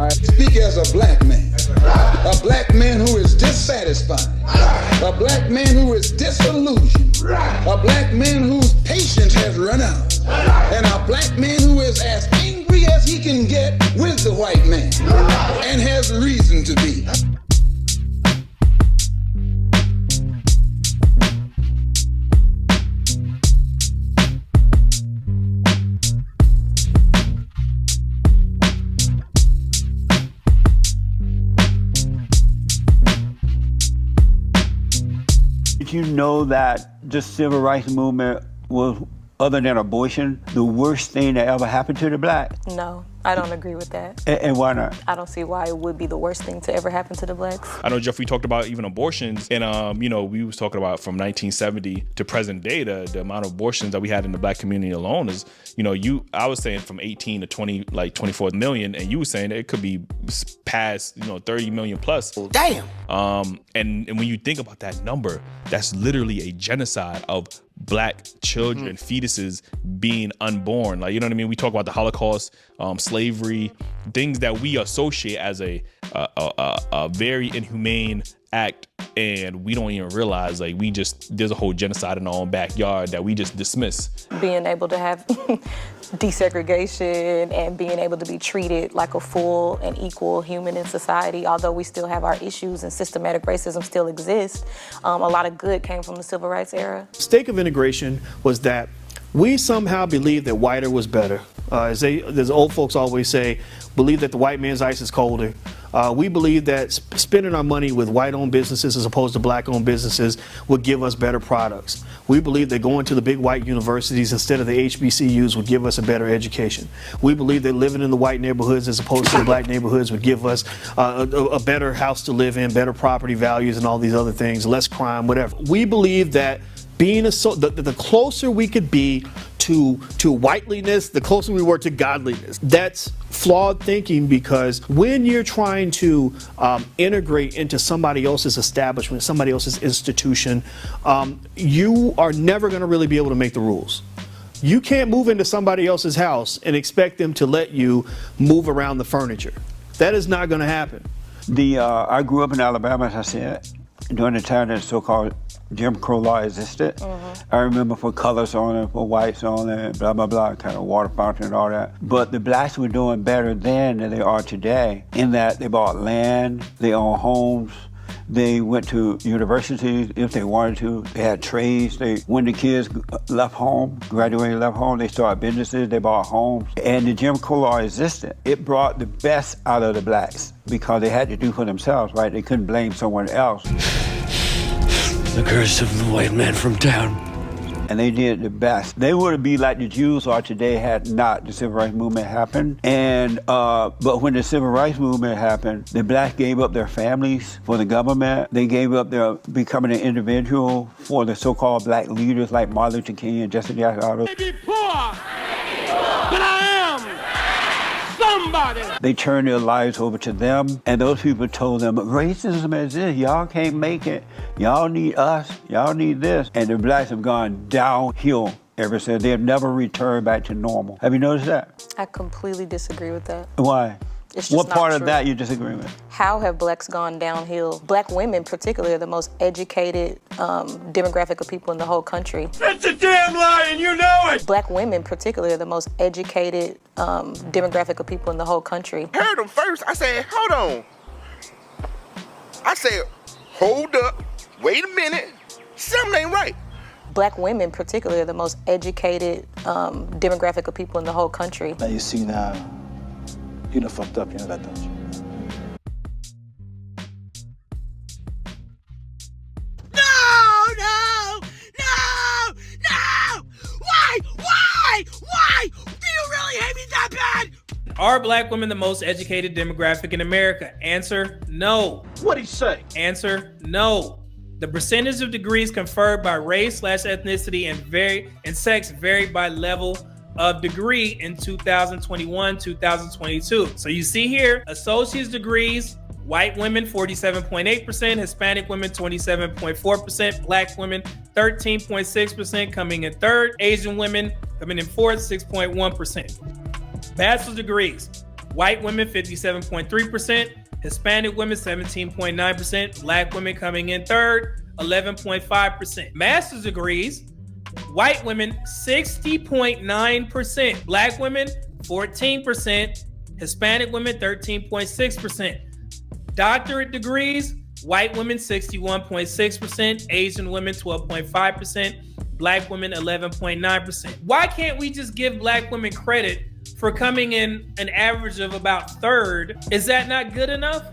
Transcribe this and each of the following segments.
I speak as a black man. A black man who is dissatisfied. A black man who is disillusioned. A black man whose patience has run out. And a black man who is as angry as he can get with the white man. And has reason to be. Did you know that the civil rights movement was, other than abortion, the worst thing that ever happened to the black? No, I don't agree with that. And why not? I don't see why it would be the worst thing to ever happen to the blacks. I know, Jeff, we talked about even abortions, and we was talking about from 1970 to present day, the amount of abortions that we had in the black community alone is, I was saying from 18 to 20, like 24 million, and you were saying that it could be past, 30 million plus. Damn. And when you think about that number, that's literally a genocide of black children, fetuses being unborn. Like, you know what I mean? We talk about the Holocaust, slavery, things that we associate as a very inhumane act, and we don't even realize, like, there's a whole genocide in our own backyard that we just dismiss. Being able to have desegregation and being able to be treated like a full and equal human in society, although we still have our issues and systematic racism still exists, a lot of good came from the civil rights era. Stake of integration was that we somehow believed that whiter was better. As old folks always say, believe that the white man's ice is colder. We believe that spending our money with white-owned businesses as opposed to black-owned businesses would give us better products. We believe that going to the big white universities instead of the HBCUs would give us a better education. We believe that living in the white neighborhoods as opposed to the black neighborhoods would give us a better house to live in, better property values and all these other things, less crime, whatever. We believe that the closer we could be to whiteliness, the closer we were to godliness. That's flawed thinking, because when you're trying to integrate into somebody else's establishment, somebody else's institution, you are never going to really be able to make the rules. You can't move into somebody else's house and expect them to let you move around the furniture. That is not going to happen. I grew up in Alabama, as I said, during the time that so-called Jim Crow law existed. I remember for colors on it, for whites on it, blah, blah, blah, kind of water fountain and all that. But the blacks were doing better then than they are today, in that they bought land, they owned homes, they went to universities if they wanted to, they had trades. When the kids left home, graduated, left home, they started businesses, they bought homes. And the Jim Crow law existed. It brought the best out of the blacks because they had to do for themselves, right? They couldn't blame someone else. The curse of the white man from town. And they did the best. They would be like the Jews are today had not the civil rights movement happened. And but when the civil rights movement happened, the blacks gave up their families for the government. They gave up their becoming an individual for the so-called black leaders like Martin Luther King and Jesse Jackson. I may be poor, but I am somebody. They turned their lives over to them, and those people told them, racism is this, y'all can't make it. Y'all need us, y'all need this. And the blacks have gone downhill ever since. They have never returned back to normal. Have you noticed that? I completely disagree with that. Why? It's just what not part true. of that you disagree with? How have blacks gone downhill? Black women, particularly, are the most educated demographic of people in the whole country. That's a damn lie, and you know it! Black women, particularly, are the most educated demographic of people in the whole country. Heard them first. I said, hold on. I said, hold up. Wait a minute. Something ain't right. Black women, particularly, are the most educated demographic of people in the whole country. Now you see now, you done fucked up, you know that, don't you? No! Why? Do you really hate me that bad? Are black women the most educated demographic in America? Answer, no. What'd he say? Answer, no. The percentage of degrees conferred by race/ethnicity and sex varied by level of degree in 2021, 2022. So you see here, associate's degrees, white women 47.8%, Hispanic women 27.4%, black women 13.6% coming in third, Asian women coming in fourth, 6.1%. Bachelor's degrees, white women 57.3%, Hispanic women 17.9%, black women coming in third, 11.5%. Master's degrees, white women 60.9%, black women 14%, Hispanic women 13.6%. Doctorate degrees, white women 61.6%, Asian women 12.5%, black women 11.9%. Why can't we just give black women credit for coming in an average of about third? Is that not good enough?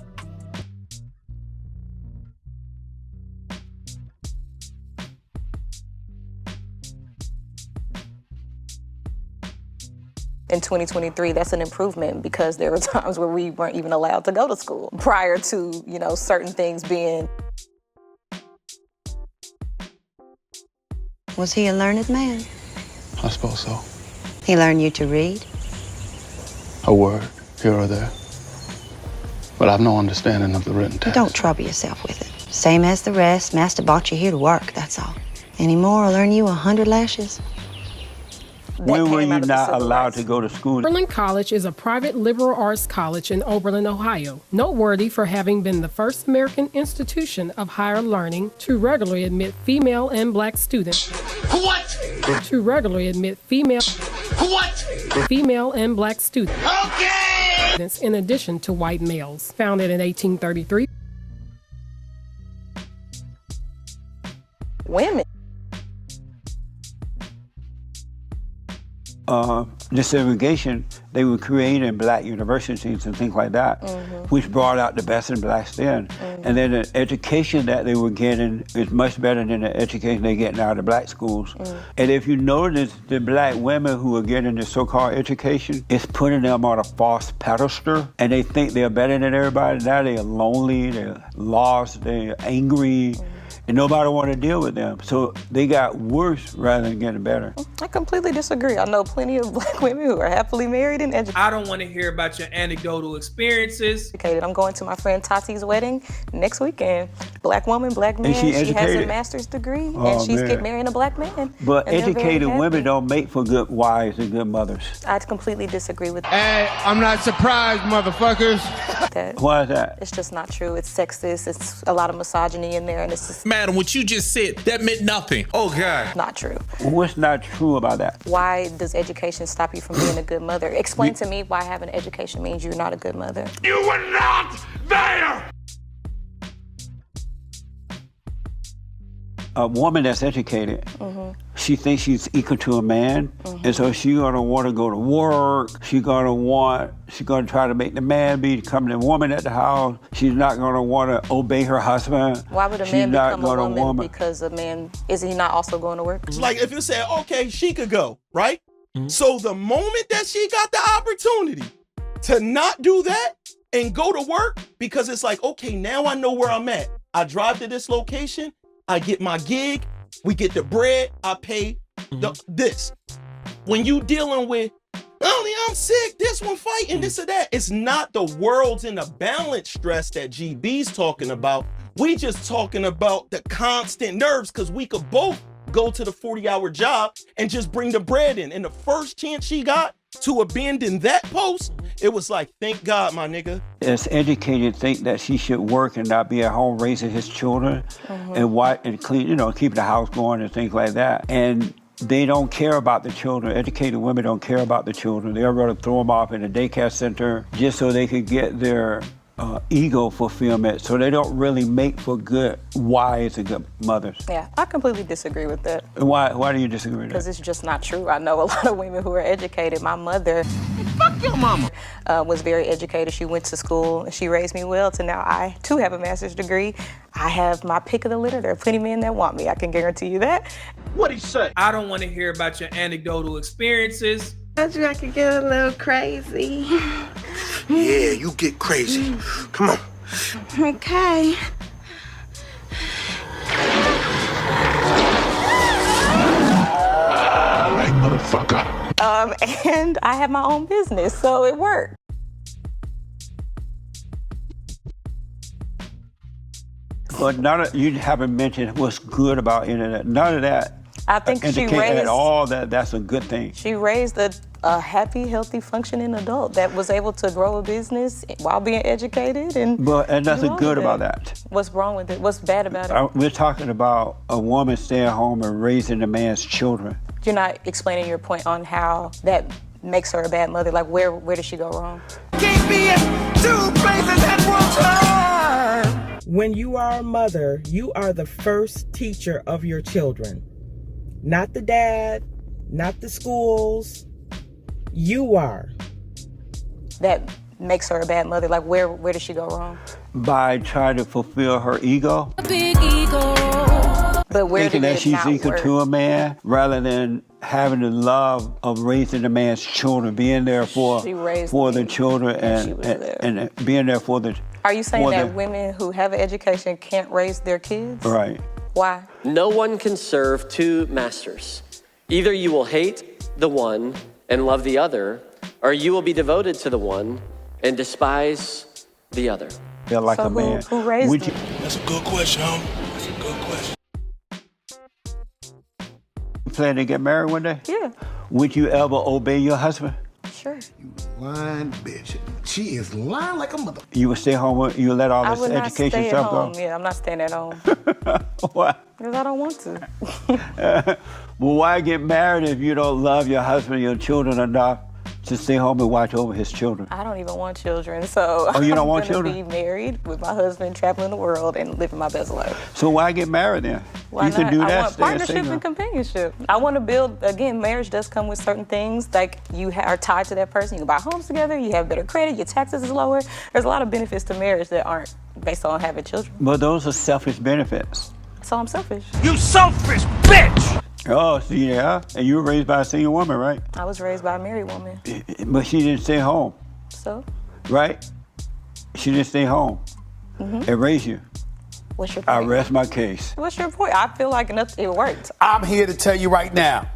In 2023, that's an improvement because there were times where we weren't even allowed to go to school prior to, certain things being. Was he a learned man? I suppose so. He learned you to read? A word here or there. But I've no understanding of the written text. Don't trouble yourself with it. Same as the rest. Master brought you here to work, that's all. Any more will earn you 100 lashes. When were you not allowed to go to school? Oberlin College is a private liberal arts college in Oberlin, Ohio, noteworthy for having been the first American institution of higher learning to regularly admit female and black students. What? To regularly admit female and black students. Okay! In addition to white males. Founded in 1833. Women. Desegregation, they were creating black universities and things like that, which brought out the best in blacks then. And then the education that they were getting is much better than the education they're getting out of black schools. And if you notice, the black women who are getting the so-called education, it's putting them on a false pedestal, and they think they're better than everybody. Now they're lonely, they're lost, they're angry, and nobody want to deal with them. So they got worse rather than getting better. I completely disagree. I know plenty of black women who are happily married and educated. I don't want to hear about your anecdotal experiences. I'm going to my friend Tati's wedding next weekend. Black woman, black man. She has a master's degree, and she's getting married a black man. But educated women don't make for good wives and good mothers. I completely disagree with that. Hey, I'm not surprised, motherfuckers. Why is that? It's just not true. It's sexist. It's a lot of misogyny in there, and it's just... Madam, what you just said, that meant nothing. Oh, God. Not true. What's not true about that? Why does education stop you from being a good mother? Explain to me why having an education means you're not a good mother. You were not there! A woman that's educated, she thinks she's equal to a man, and so she's gonna want to go to work. She's gonna try to make the man become the woman at the house. She's not gonna want to obey her husband. Why would a man become a woman because a man, is he not also going to work? Like if you said, okay, she could go, right? So the moment that she got the opportunity to not do that and go to work, because it's like, okay, now I know where I'm at. I drive to this location, I get my gig, we get the bread, I pay this. When you dealing with, only I'm sick, this one fighting, this or that, it's not the world's in a balance stress that GB's talking about. We just talking about the constant nerves, because we could both go to the 40-hour job and just bring the bread in. And the first chance she got to abandon that post, it was like, thank God, my nigga. As educated, think that she should work and not be at home raising his children and clean, keep the house going and things like that. And they don't care about the children. Educated women don't care about the children. They'll rather throw them off in a daycare center just so they could get their ego fulfillment. So they don't really make for good wives and good mothers. Yeah, I completely disagree with that. Why do you disagree with that? Because it's just not true. I know a lot of women who are educated. My mother, fuck your mama, was very educated. She went to school and she raised me well. So now I too have a master's degree. I have my pick of the litter. There are plenty of men that want me. I can guarantee you that. What'd he say? I don't want to hear about your anecdotal experiences. I told you I could get a little crazy. Yeah, you get crazy. Come on. Okay. All right, motherfucker. And I have my own business, so it worked. But you haven't mentioned what's good about internet. None of that. I think she raised at all that's a good thing. She raised a a happy, healthy, functioning adult that was able to grow a business while being educated. And nothing good about that. What's wrong with it? What's bad about it? We're talking about a woman staying home and raising a man's children. You're not explaining your point on how that makes her a bad mother. Like, where did she go wrong? Can't be in two places at one time. When you are a mother, you are the first teacher of your children. Not the dad, not the schools. You are. That makes her a bad mother. Like, where did she go wrong? By trying to fulfill her ego. A big ego. But where thinking did that it she's not equal work? to a man, rather than having the love of raising the man's children, being there for the children and being there for the. Are you saying for that the- women who have an education can't raise their kids? Right. Why? No one can serve two masters. Either you will hate the one and love the other, or you will be devoted to the one and despise the other. Feel like a man. Who raised Would them? That's a good question, homie. That's a good question. you plan to get married one day? Yeah. Would you ever obey your husband? Sure. Lying bitch. She is lying like a mother. You would stay home. You would let all I this would not education stay at stuff home. go. Yeah, I'm not staying at home. Why? Because I don't want to. Well, why get married if you don't love your husband and your children enough to stay home and watch over his children? I don't even want children, so Oh, you don't I'm want gonna children? be married with my husband, traveling the world, and living my best life. So why get married then? Why you not? can do that. I want stay partnership single. and companionship. I want to build, again, marriage does come with certain things, like you are tied to that person, you can buy homes together, you have better credit, your taxes is lower. There's a lot of benefits to marriage that aren't based on having children. But those are selfish benefits. So I'm selfish. You selfish bitch! Oh, see, yeah. And you were raised by a single woman, right? I was raised by a married woman. But she didn't stay home, So, right? She didn't stay home and raise you. what's your I point? rest my case. What's your point? I feel like it worked. I'm here to tell you right now,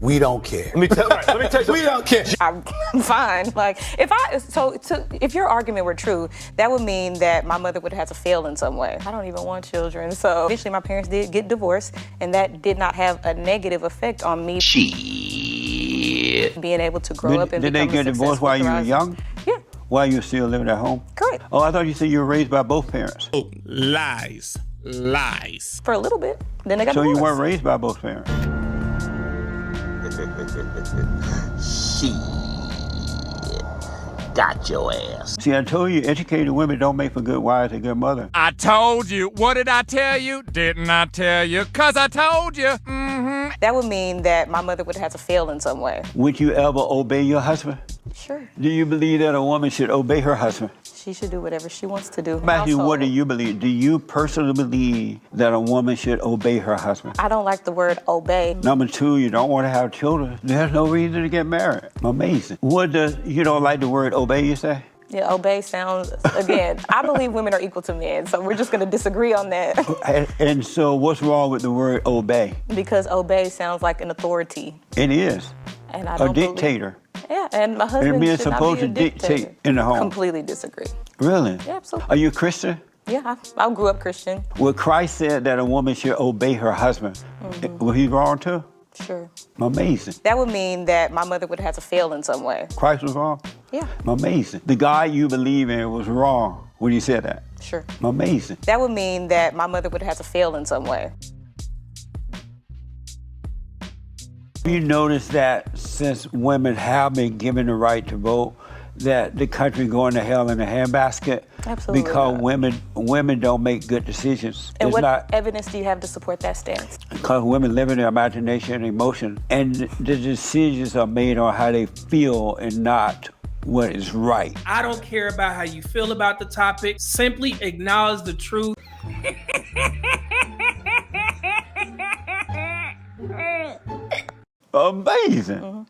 we don't care. Let me tell you, we don't care. I'm fine. Like, if your argument were true, that would mean that my mother would have to fail in some way. I don't even want children. So eventually my parents did get divorced, and that did not have a negative effect on me. Being able to grow up and Did they become a get divorced while you were successful, young? Yeah. While you were still living at home? Correct. Oh, I thought you said you were raised by both parents. Oh, lies. Lies. For a little bit. Then they got So divorced. you weren't raised by both parents? Got your ass. See, I told you, educated women don't make for good wives and good mothers. I told you. What did I tell you? Didn't I tell you? 'Cause I told you. Mm-hmm. That would mean that my mother would have to fail in some way. Would you ever obey your husband? Sure. Do you believe that a woman should obey her husband? She should do whatever she wants to do. Matthew, what do Household. you believe? Do you personally believe that a woman should obey her husband? I don't like the word obey. Number two, you don't want to have children. There's no reason to get married. Amazing. You don't like the word obey, you say? Yeah, obey sounds, again, I believe women are equal to men, so we're just going to disagree on that. And so what's wrong with the word obey? Because obey sounds like an authority. It is. And I A don't believe- dictator. Yeah, and my husband And being should not supposed be a to dictator. dictate in the home. Completely disagree. Really? Yeah, absolutely. Are you a Christian? Yeah, I grew up Christian. Well, Christ said that a woman should obey her husband. Was he wrong too? Sure. Amazing. That would mean that my mother would have to fail in some way. Christ was wrong? Yeah. Amazing. The God you believe in was wrong when you said that. Sure. Amazing. That would mean that my mother would have to fail in some way. You notice that since women have been given the right to vote, that the country going to hell in a handbasket? Absolutely Because not. women don't make good decisions. And It's what not evidence do you have to support that stance? because women live in their imagination and emotion, and the decisions are made on how they feel and not what is right. I don't care about how you feel about the topic. Simply acknowledge the truth. Amazing.